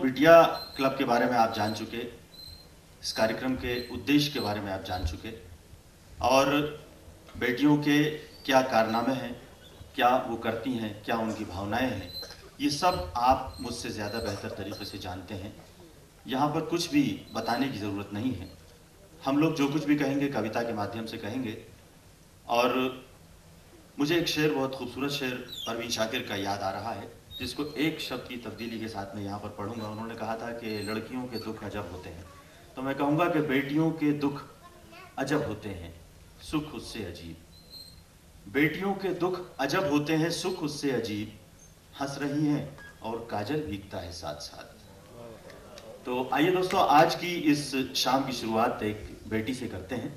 बिटिया क्लब के बारे में आप जान चुके, इस कार्यक्रम के उद्देश्य के बारे में आप जान चुके और बेटियों के क्या कारनामे हैं, क्या वो करती हैं, क्या उनकी भावनाएं हैं, ये सब आप मुझसे ज़्यादा बेहतर तरीके से जानते हैं। यहाँ पर कुछ भी बताने की ज़रूरत नहीं है। हम लोग जो कुछ भी कहेंगे कविता के माध्यम से कहेंगे। और मुझे एक शेर, बहुत खूबसूरत शेर परवीन शाकिर का याद आ रहा है, जिसको एक शब्द की तब्दीली के साथ मैं यहाँ पर पढ़ूंगा। उन्होंने कहा था कि लड़कियों के दुख अजब होते हैं, तो मैं कहूँगा कि बेटियों के दुख अजब होते हैं, सुख उससे अजीब। बेटियों के दुख अजब होते हैं, सुख उससे अजीब, हंस रही हैं और काजल भीगता है साथ साथ। तो आइए दोस्तों, आज की इस शाम की शुरुआत एक बेटी से करते हैं।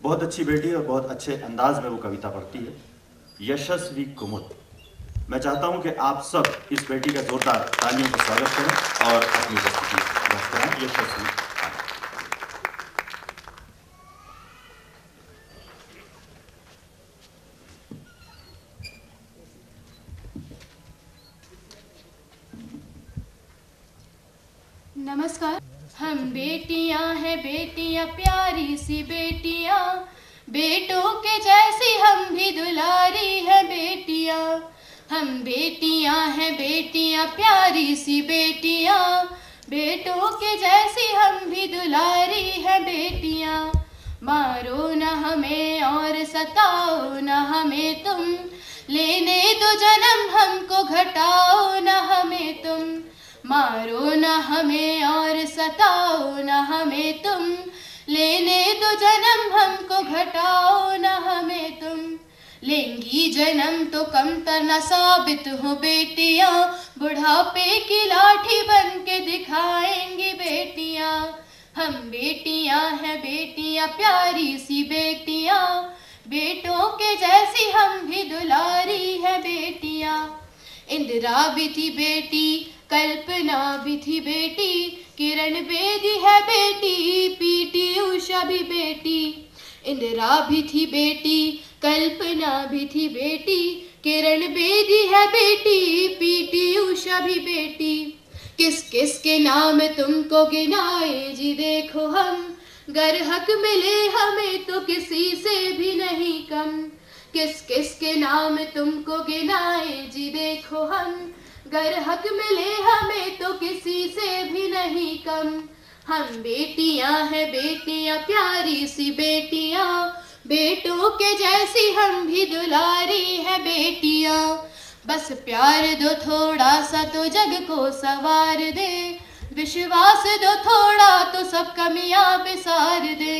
बहुत अच्छी बेटी और बहुत अच्छे अंदाज में वो कविता पढ़ती है, यशस्वी कुमुद। मैं चाहता हूं कि आप सब इस बेटी का जोरदार तालियों का स्वागत करें और अपनी उपस्थिति व्यक्त करें। यशस्वी। नमस्कार। हम बेटियां हैं, बेटियां प्यारी सी बेटियां, बेटों के जैसी हम भी दुलारी है बेटियां। हम बेटियां हैं, बेटियां प्यारी सी बेटियां, बेटों के जैसी हम भी दुलारी है बेटियां। मारो न हमें और सताओ न हमें तुम, लेने दो जन्म हमको घटाओ न हमें तुम। मारो न हमें और सताओ न हमें तुम, लेने दो जन्म हमको घटाओ न हमें तुम। लेंगी जन्म तो कमतर न साबित हो बेटियां, बुढ़ापे की लाठी बन के दिखाएंगी बेटियां। हम बेटियां हैं, बेटियां प्यारी सी बेटियां, बेटों के जैसी हम भी दुलारी है बेटियां। इंदिरा भी थी बेटी, कल्पना भी थी बेटी, किरण बेदी है बेटी, पीटी उषा भी बेटी। इंदिरा भी थी बेटी, कल्पना भी थी बेटी, किरण बेदी है बेटी, पीटी उषा भी बेटी। किस किस के नाम तुमको गिनाए जी देखो हम, गर हक मिले हमें तो किसी से भी नहीं कम। किस किस के नाम तुमको गिनाए जी देखो हम, गर हक मिले हमें तो किसी से भी नहीं कम। हम बेटियां हैं, बेटियां प्यारी सी बेटियां, बेटों के जैसी हम भी दुलारी है बेटियां। बस प्यार दो थोड़ा सा तो जग को संवार दे, विश्वास दो थोड़ा तो सब कमियां बिसार दे।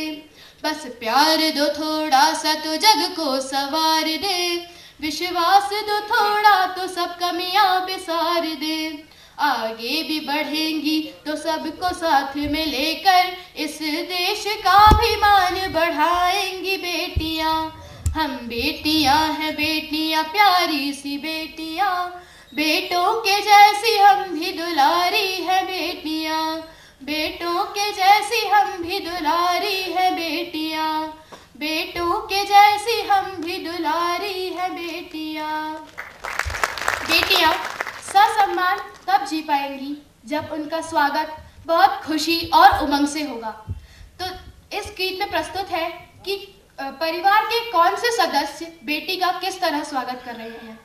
बस प्यार दो थोड़ा सा तो जग को संवार दे, विश्वास दो थोड़ा तो सब कमियां बिसार दे। आगे भी बढ़ेंगी तो सबको साथ में लेकर, इस देश का भी मान बढ़ाएंगी बेटियां। हम बेटियां हैं, बेटियां प्यारी सी बेटियां, बेटों के जैसी हम भी दुलारी है बेटियां। बेटों के जैसी हम भी दुलारी है बेटियां, बेटों के जैसी हम भी दुलारी है बेटियां। बेटियां ससम्मान तब जी पाएंगी जब उनका स्वागत बहुत खुशी और उमंग से होगा। तो इस गीत में प्रस्तुत है कि परिवार के कौन से सदस्य बेटी का किस तरह स्वागत कर रहे हैं।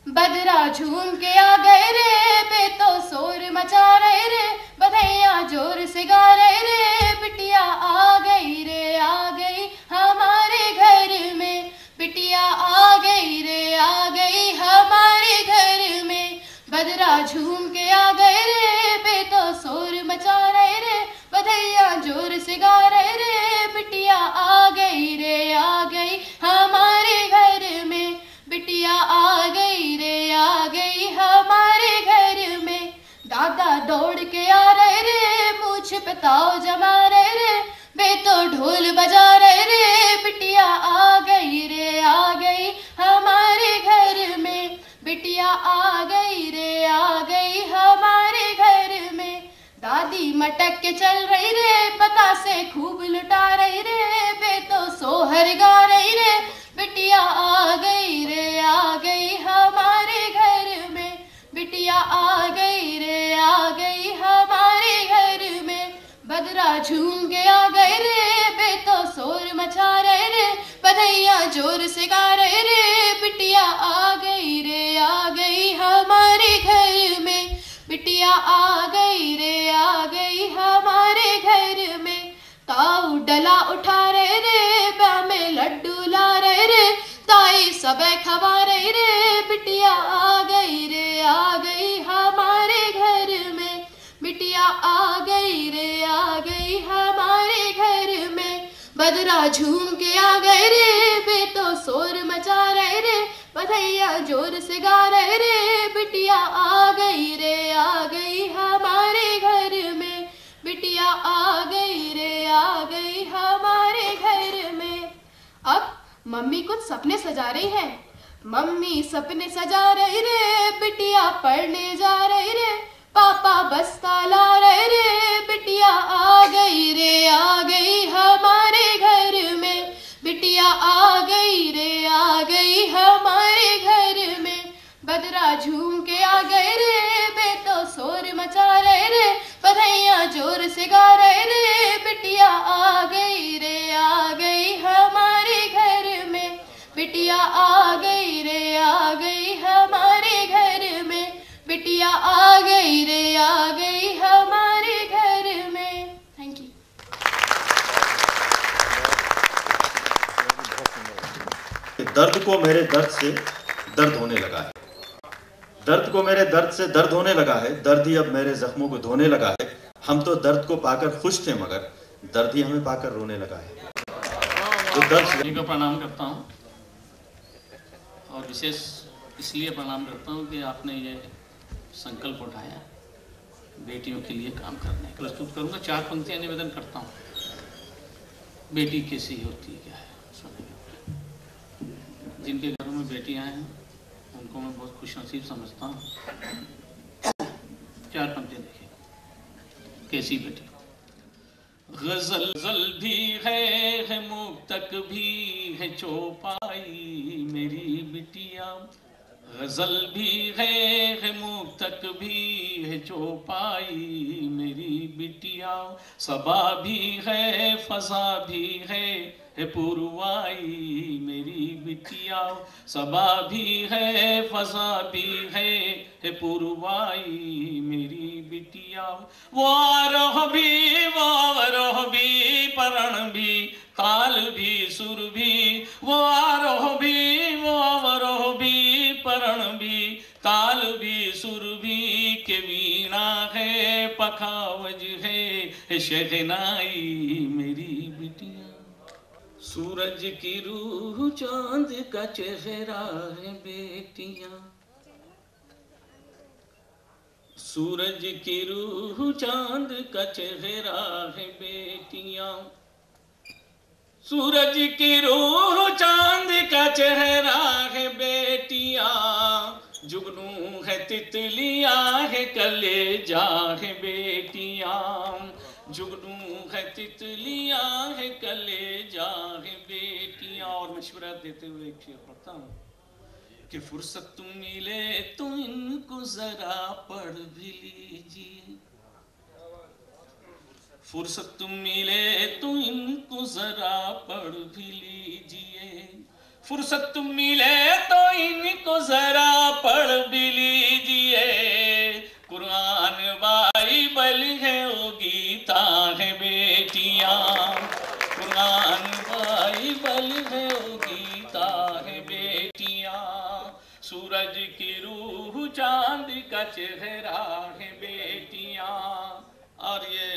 बदरा झूम के आ गए रे, बेतो शोर मचा रहे रे, बधैया जोर से गा रहे रे, बिटिया आ गई रे आ गई हमारे घर में, बिटिया आ गई रे आ गई हमारे घर में। बदरा झूम के आ गए रे, बेतो शोर मचा रहे रे, बधैया जोर से गा रहे रे, बिटिया आ गई रे आ गई हमारे घर में, बिटिया आ गई रे आ गई हमारे घर में। दादा दौड़ के आ रहे रे, मूछ पे ताव जमा रहे रे, बेतो ढोल बजा रहे रे, बिटिया आ गई रे आ गई हमारे घर में, बिटिया आ गई रे आ गई हमारे घर में। दादी मटक के चल रही रे, पता से खूब लुटा रही रे, बेतो सोहर गा रही रे, बिटिया आ गई रे आ गई हमारे घर में, बिटिया आ गई रे बदरा झूम के आ गए रे, बेटो शोर मचा रहे रे, बधैया जोर से गा रहे रे, बिटिया आ गई रे, आ गई हमारे घर में, बिटिया आ गई रे, आ गई हमारे घर में। ताऊ डला उठा रहे रे, बा में लड्डू ला रहे रे, ताई सब खवा रही रे, बिटिया आ गई रे, आ गई हमारे घर में, बिटिया आ गई रे, आ गई हमारे घर में। बदरा झूम के आ गए रे, बेटो शोर मचा रहे रे, बधैया जोर से गा रहे रे, बिटिया आ गई रे, आ गई हमारे घर में, बिटिया आ गई रे, आ गई हमारे घर में। अब मम्मी कुछ सपने सजा रही है, मम्मी सपने सजा रही रे, बिटिया पढ़ने जा रही रे, पापा बस्ता ला रहे रे, बिटिया आ गई रे, आ गई हमारे घर में, बिटिया आ गई रे, आ गई हमारे घर में। बदरा झूम के आ गए रे, बेटो शोर मचा रहे रे, बधैया जोर से गा रहे रे, बिटिया आ गई रे, आ गई हमारे घर में, बिटिया आ गई रे, आ गई हमारे घर में, बिटिया आ गई रे, आ गई हमारे घर में। Thank you. दर्द को मेरे दर्द से दर्द होने लगा है, दर्द को मेरे दर्द से दर्द होने लगा है, दर्द ही अब मेरे जख्मों को धोने लगा है। हम तो दर्द को पाकर खुश थे, मगर दर्द ही हमें पाकर रोने लगा है। तो दर्द को प्रणाम करता हूँ, और विशेष इसलिए प्रणाम करता हूँ कि आपने ये संकल्प उठाया बेटियों के लिए काम करने। प्रस्तुत करूँगा, 4 पंक्तियाँ निवेदन करता हूँ। बेटी कैसी होती है, क्या है, सुनिए। जिनके घरों में बेटियाँ हैं उनको मैं बहुत खुशनसीब समझता हूँ। 4 पंक्तियाँ देखिए। कैसी बेटी? गजल भी है मुक्तक भी है चौपाई मेरी बिटिया, गजल भी है मुक्तक भी है चौपाई मेरी बिटिया, सबा भी है फजा भी है पुरवाई मेरी बिटिया, सबा भी है फजा भी है पुरवाई मेरी बिटिया। वो आरोह भी परण भी ताल भी सुर भी, वो आरोह भी परण भी ताल भी सुर भी, के वीणा है पखावज है शहनाई मेरी बिटिया। सूरज की रूह चांद का चेहरा है बेटियां, सूरज की रूह चांद का चेहरा है बेटियां, सूरज की रूह चांद का चेहरा है बेटियां, जुगनू है तितलियां है कलेजा है बेटियां, जुगनू है तितलियां है कलेजा है बेटियां। और मशवरा देते हुए एक शेर पढ़ता हूँ कि फुर्सत मिले तो इनको जरा पढ़ भी लीजिए, फुर्सत मिले तो इनको जरा पढ़ भी लीजिए, फुर्सत मिले तो इनको जरा पढ़ भी लीजिए। कुरान बाइबल है वो गीता है बेटियां, कुरान बाइबल है वो गीता है बेटियां, सूरज की रूह चांद का चेहरा है बेटियां। और ये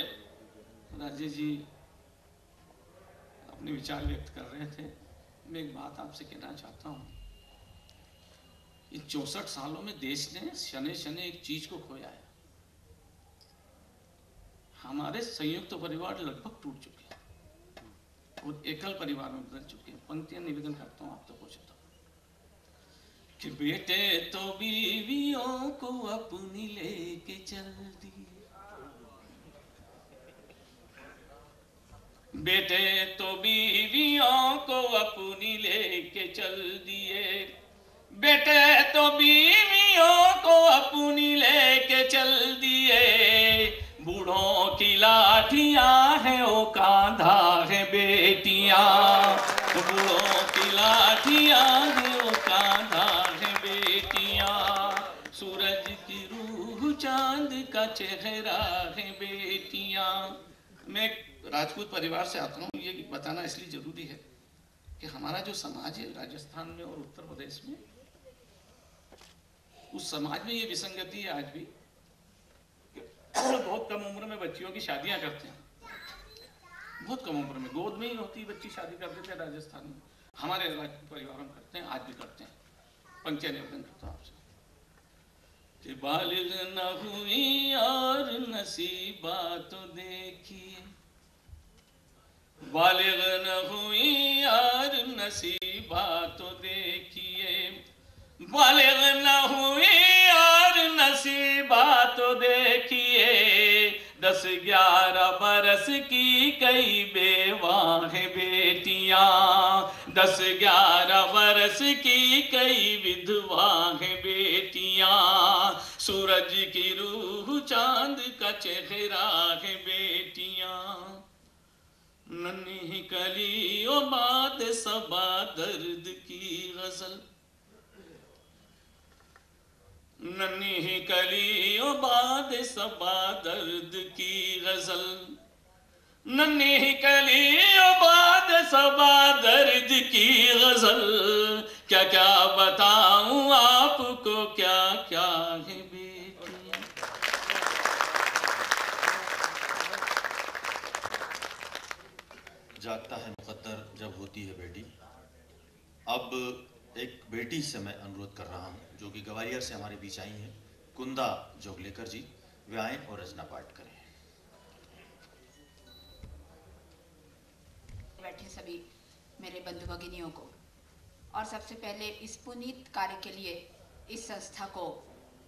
राजेश जी अपने विचार व्यक्त कर रहे थे। मैं एक बात आपसे कहना चाहता हूँ, इन 64 सालों में देश ने शने शने एक चीज को खोया है। हमारे संयुक्त परिवार लगभग टूट चुके हैं और एकल परिवार में बदल चुके हैं। पंक्तियां निवेदन करता हूँ आप तक पहुंचता हूँ कि बेटे तो बीवियों को अपनी लेके चल दिए, बेटे तो बीवियों को अपनी लेके चल दिए, बेटे तो बीवियों को अपनी लेके चल दिए, बूढ़ों की लाठियां हैं ओ कांधा है बेटियां, बूढ़ों की लाठियां हैं ओ कांधा है बेटियां, सूरज की रूह चांद का चेहरा है बेटियां। मैं राजपूत परिवार से आता हूँ, ये बताना इसलिए जरूरी है कि हमारा जो समाज है राजस्थान में और उत्तर प्रदेश में, उस समाज में ये विसंगति है आज भी। बहुत कम उम्र में बच्चियों की शादियां करते हैं, बहुत कम उम्र में, गोद में ही होती बच्ची शादी कर देते हैं राजस्थान में। हमारे परिवार में करते हैं, आज भी करते हैं। पंक्तियां निवेदन करता हूं आपसे कि बालिग न हुई और नसीबा तो देखिए, बालिग न हुई और नसीबा तो देखिए, बालिग न हुई और नसीबा तो देखिए, 10-11 बरस की कई बेवा है बेटियां, 10-11 बरस की कई विधवा है बेटियां, सूरज की रूह चांद का चेहरा है बेटियां, नन्ही कलियों बात सबा दर्द की गजल, नन्ही कलियों बाद सबा दर्द की गजल, नन्ही कलियों बाद सबा दर्द की गजल, क्या क्या बताऊं आपको क्या क्या है बेटी। जागता है मुकद्दर जब होती है बेटी। अब एक बेटी से मैं अनुरोध कर रहा हूं जो कि गवालियर से हमारे बीच आई हैं, कुंदा जोगलेकर जी, वे आए और रचना पाठ करें। बैठे सभी मेरे बंधु भगिनियों को, और सबसे पहले इस पुनीत कार्य के लिए इस संस्था को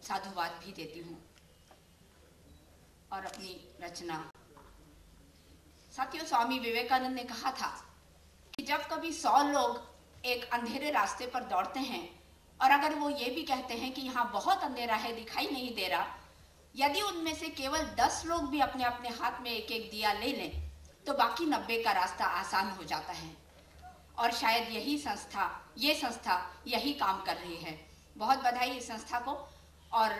साधुवाद भी देती हूँ और अपनी रचना। साथियों, स्वामी विवेकानंद ने कहा था कि जब कभी 100 लोग एक अंधेरे रास्ते पर दौड़ते हैं और अगर वो ये भी कहते हैं कि यहाँ बहुत अंधेरा है, दिखाई नहीं दे रहा, यदि उनमें से केवल 10 लोग भी अपने अपने हाथ में एक एक दिया ले लें तो बाकी 90 का रास्ता आसान हो जाता है। और शायद यही संस्था, ये संस्था यही काम कर रही है। बहुत बधाई इस संस्था को। और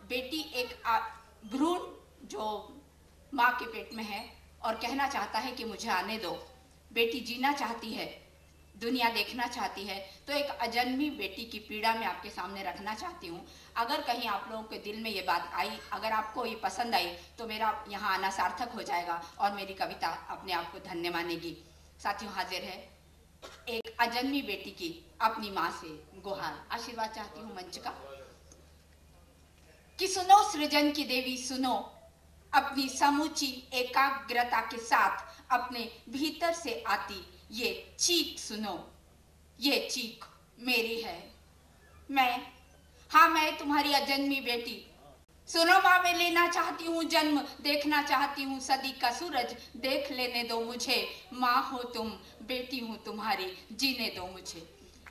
बेटी एक भ्रूण जो माँ के पेट में है और कहना चाहता है कि मुझे आने दो, बेटी जीना चाहती है, दुनिया देखना चाहती है, तो एक अजन्मी बेटी की पीड़ा मैं आपके सामने रखना चाहती हूँ। अगर कहीं आप लोगों के दिल में ये बात आई, अगर आपको ये पसंद आई, तो मेरा यहाँ आना सार्थक हो जाएगा और मेरी कविता अपने आप को धन्य मानेगी। साथियों, हाजिर है एक अजन्मी बेटी की अपनी माँ से गुहार। आशीर्वाद चाहती हूँ मंच का कि सुनो सृजन की देवी, सुनो अपनी समूची एकाग्रता के साथ अपने भीतर से आती ये चीख सुनो, ये चीख मेरी है। मैं तुम्हारी अजन्मी बेटी। सुनो माँ, मैं लेना चाहती हूँ जन्म, देखना चाहती हूँ सदी का सूरज, देख लेने दो मुझे। माँ हो तुम, बेटी हूँ तुम्हारी, जीने दो मुझे।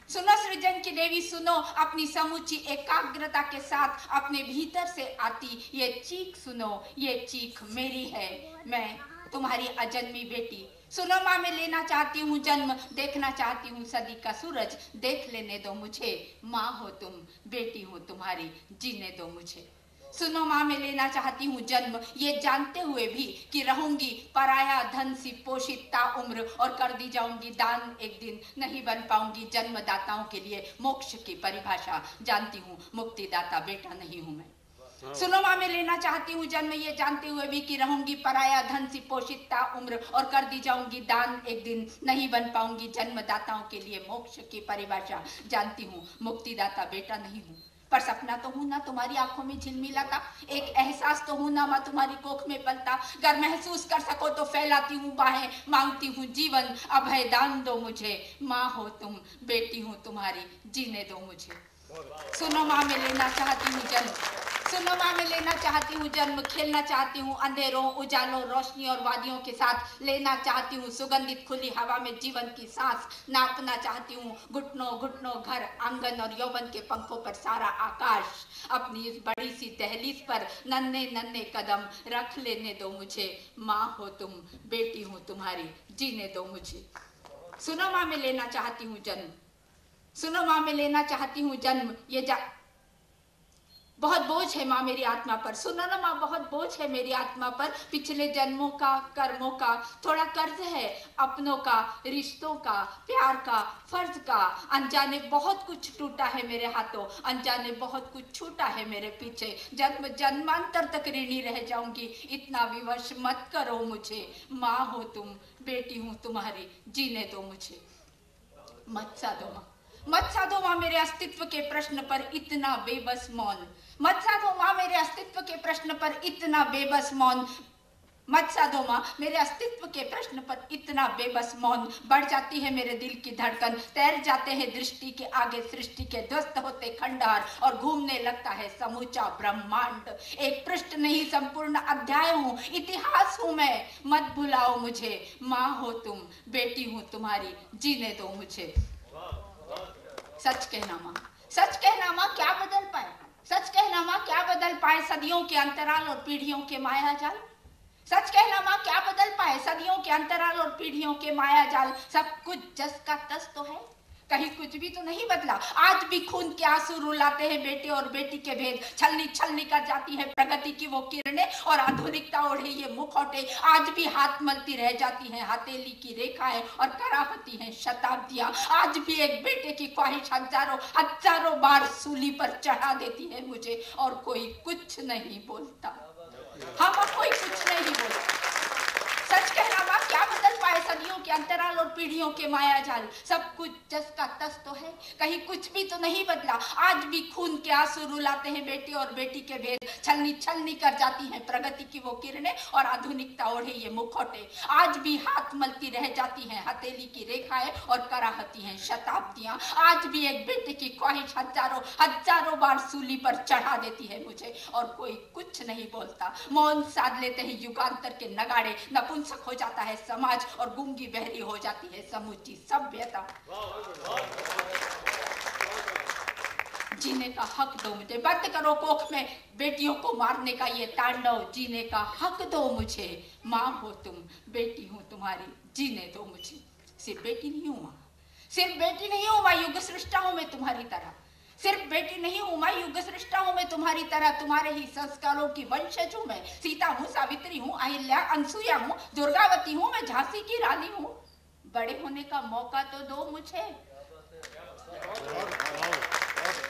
सुनो सृजन की देवी, सुनो अपनी समूची एकाग्रता के साथ अपने भीतर से आती ये चीख सुनो, ये चीख मेरी है। मैं तुम्हारी अजन्मी बेटी। सुनो माँ, मैं लेना चाहती हूँ जन्म, देखना चाहती हूँ सदी का सूरज, देख लेने दो मुझे। माँ हो तुम, बेटी हूँ तुम्हारी, जीने दो मुझे। सुनो माँ, मैं लेना चाहती हूँ जन्म, ये जानते हुए भी कि रहूंगी पराया धन सी पोषित ता उम्र, और कर दी जाऊंगी दान एक दिन, नहीं बन पाऊंगी जन्मदाताओं के लिए मोक्ष की परिभाषा जानती हूँ, मुक्तिदाता बेटा नहीं हूँ मैं। सुनो माँ, मैं लेना चाहती हूँ जन्म, ये जानते हुए भी कि रहूंगी पराया धन सी पोषित ता उम्र, और कर दी जाऊंगी दान एक दिन, नहीं बन पाऊंगी जन्मदाताओं के लिए मोक्ष की परिभाषा जानती हूँ, मुक्तिदाता बेटा नहीं हूँ। पर सपना तो हूं ना तुम्हारी आंखों में झिलमिलाता, एक एहसास तो हूं ना माँ तुम्हारी कोख में पलता। अगर महसूस कर सको तो फैलाती हूँ बाहें, मांगती हूँ जीवन, अभय दान दो मुझे। माँ हो तुम, बेटी हूँ तुम्हारी, जीने दो मुझे। सुनो माँ, मैं लेना चाहती हूँ जन्म, सुनो माँ, मैं लेना चाहती हूँ जन्म, खेलना चाहती हूँ अंधेरों, उजालों, रोशनी और वादियों के साथ, लेना चाहती हूँ सुगंधित खुली हवा में जीवन की सांस, नापना चाहती हूँ घुटनों घुटनों घर, आंगन और यौवन के पंखों पर सारा आकाश। अपनी इस बड़ी सी दहलीज पर नन्हे नन्हे कदम रख लेने दो मुझे। माँ हो तुम, बेटी हूँ तुम्हारी, जीने दो मुझे। सुनो माँ, मैं लेना चाहती हूँ जन्म। सुनो माँ, मैं लेना चाहती हूँ जन्म। बहुत बोझ है माँ मेरी आत्मा पर। सुनो ना माँ, बहुत बोझ है मेरी आत्मा पर। पिछले जन्मों का, कर्मों का थोड़ा कर्ज है, अपनों का, रिश्तों का, प्यार का, फर्ज का। अनजाने बहुत कुछ टूटा है मेरे हाथों, अनजाने बहुत कुछ छूटा है मेरे पीछे। जन्म जन्मांतर तक ऋणी रह जाऊंगी, इतना विवश मत करो मुझे। माँ हो तुम, बेटी हूँ तुम्हारी, जीने दो मुझे। मत साधो माँ, मत साधो माँ मेरे अस्तित्व के प्रश्न पर इतना बेबस मौन। मत साधो माँ मेरे अस्तित्व के प्रश्न पर इतना बेबस मौन। मत साधो माँ मेरे अस्तित्व के प्रश्न पर इतना बेबस मौन। बढ़ जाती है मेरे दिल की धड़कन, तैर जाते हैं दृष्टि के आगे सृष्टि के, ध्वस्त होते खंडहर और घूमने लगता है समूचा ब्रह्मांड। एक पृष्ठ नहीं संपूर्ण अध्याय हूँ, इतिहास हूँ मैं। मत भुलाओ मुझे, माँ हो तुम, बेटी हूँ तुम्हारी, जीने दो मुझे। सच कहना माँ, सच कहना माँ, क्या बदल पाए? सच कहना माँ, क्या बदल पाए सदियों के अंतराल और पीढ़ियों के माया जाल? सच कहना माँ, क्या बदल पाए सदियों के अंतराल और पीढ़ियों के माया जाल? सब कुछ जस का तस तो है, कहीं कुछ भी तो नहीं बदला। आज भी खून के आंसू रुलाते हैं बेटे और बेटी के भेद, छलनी छलनी कर जाती है प्रगति की वो किरणें और आधुनिकता ओढ़े ये मुखौटे। आज भी हाथ मलती रह जाती हैं हथेली की रेखाएं और कराहती हैं शताब्दियां। आज भी एक बेटे की ख्वाहिश हजारों हजारों बार सूली पर चढ़ा देती है मुझे, और कोई कुछ नहीं बोलता। हाँ, कोई कुछ नहीं बोलता। सच कहना माँ, क्या बदल पाए सदियों के अंतराल और पीढ़ियों के माया जाल? सब कुछ जस का तस तो है, कहीं कुछ भी तो नहीं बदला। आज भी खून के आंसू रुलाते हैं बेटे और बेटी के भेद, छलनी छलनी कर जाती हैं प्रगति की वो किरणें और आधुनिकता ओढ़े ये मुखौटे। आज भी हाथ मलती रह जाती हैं हथेली की रेखाएं और कराहती हैं शताब्दियां। आज भी एक बेटे की ख्वाहिश हजारों हजारों बार सूली पर चढ़ा देती है मुझे, और कोई कुछ नहीं बोलता। मौन साध लेते हैं युगांतर के नगाड़े, नपुंसक हो जाता है समाज और गूंगी बहरी हो जाती है समूची सभ्यता। जीने का हक दो मुझे, बंद करो कोख में बेटियों को मारने का ये तांडव। जीने का हक दो मुझे, माँ हो तुम, बेटी हूँ तुम्हारी, जीने दो मुझे। सिर्फ बेटी नहीं हूँ माँ, सिर्फ बेटी नहीं हूँ माँ, युग सृष्टा हूँ मैं तुम्हारी तरह। सिर्फ बेटी नहीं हूँ माँ, युग सृष्टा हूँ मैं तुम्हारी तरह। तुम्हारे ही संस्कारों की वंशज हूँ मैं। सीता हूँ, सावित्री हूँ, अहिल्या, अनसुईया हूँ, दुर्गावती हूँ, मैं झांसी की रानी हूँ। बड़े होने का मौका तो दो मुझे।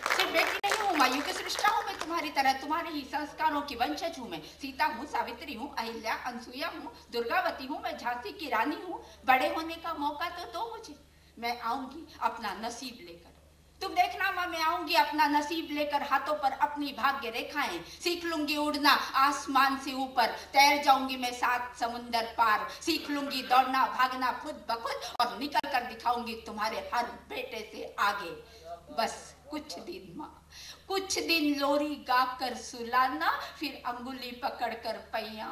सिर्फ बेटी नहीं हूँ माँ, युग सृष्टा हूँ मैं तुम्हारी तरह। तुम्हारे ही संस्कारों की वंशज हूँ मैं। सीता हूँ, सावित्री हूँ, अहिल्या, अनसुईया हूँ, दुर्गावती हूँ, मैं झांसी की रानी हूँ। बड़े होने का मौका तो दो मुझे। मैं आऊंगी अपना नसीब लेकर। तुम देखना माँ, मैं आऊंगी अपना नसीब लेकर। हाथों पर अपनी भाग्य रेखाएं, सीख लूंगी उड़ना आसमान से ऊपर। तैर जाऊंगी मैं 7 समुंदर पार। सीख लूंगी दौड़ना भागना खुद ब खुद, और निकल कर दिखाऊंगी तुम्हारे हर बेटे से आगे। बस कुछ दिन माँ, कुछ दिन लोरी गाकर सुलाना, फिर अंगुली पकड़कर पैया